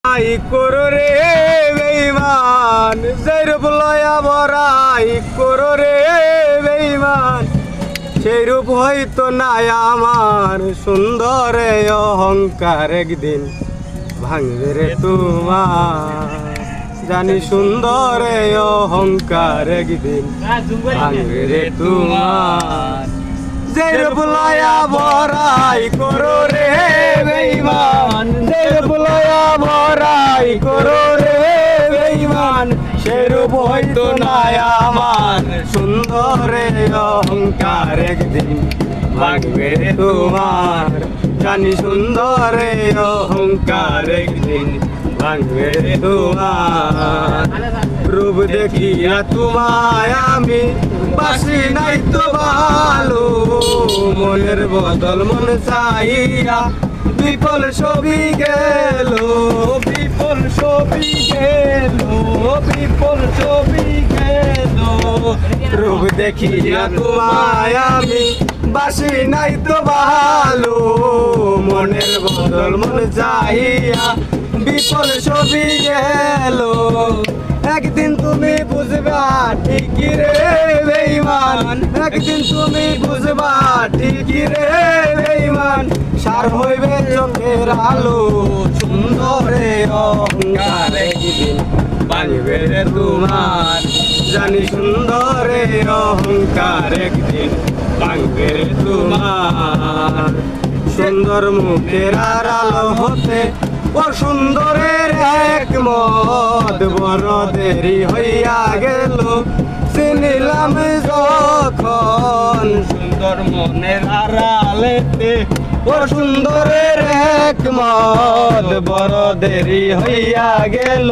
I করো রে বেঈমান যেরূপ লয়া বড়াই করো রে বেঈমান সেইরূপ হয়তো নাই আমার সুন্দর অহংকার একদিন ভাঙবে রে তোমার জানি সুন্দর অহংকার একদিন ভাঙবে রে তোমার যেরূপ লয়া বড়াই করো রে বেঈমান যেরূপ লয়া বড়াই করো রে বেঈমান সেরূপ হয়তো নাই আমার সুন্দর অহংকার একদিন ভাঙবে রে তোমার জানি সুন্দর অহংকার একদিন ভাঙবে রে তোমার রূপ দেখিয়া তোমায় আমি বাসি নাই তো ভালো মনের বদল মন চাইয়া বিফল ছবি গেল বিফল ছবি গেল বিফল ছবি গেল রূপ দেখিয়া তোমায় আমি বাসি নাই তো ভালো মনের বদল মন চাইয়া বিফল ছবি গেল একদিন তুমি বুঝবা ঠিকই রে বেঈমান একদিন তুমি বুঝবা ঠিকই রে বেঈমান সার হইবে চোখের আলো সুন্দরে অহংকার একদিন ভাঙবে রে তোমার জানি সুন্দরে অহংকার একদিন ভাঙবে রে তোমার সুন্দর মুখের আড়াল হতে ও সুন্দরের এক মদ বড় দেরি হইয়া গেল চিনিলাম যখন সুন্দর মনের আড়ালেতে ও সুন্দরের এক মদ বড় দেরি হইয়া গেল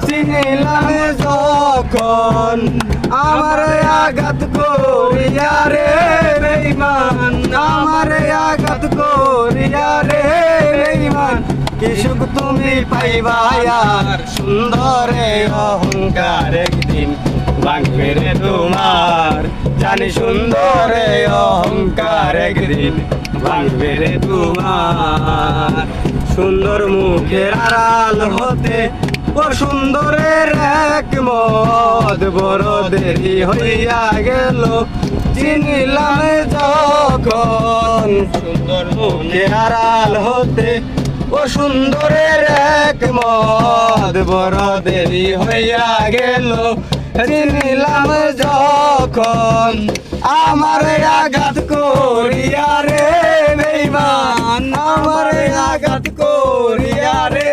চিনিলাম যখন আমার আঘাত করিয়া রে বেঈমান আমার আঘাত করিয়া রে বেঈমান কি সুখ তুমি পাইবা আর সুন্দরে অহংকার একদিন ভাঙবে রে তোমার জানি সুন্দরে অহংকার একদিন ভাঙবে রে তোমার সুন্দর মুখের আড়াল হতে ও সুন্দরের এক মদ বড় দেরি হইয়া গেল চিনিলাম যখন সুন্দর মুখের আড়াল হতে ও সুন্দরের এক মদ বড় দেরি হইয়া গেল চিনিলাম যখন আমার আঘাত করিয়া রে বেঈমান আমার আঘাত করিয়া রে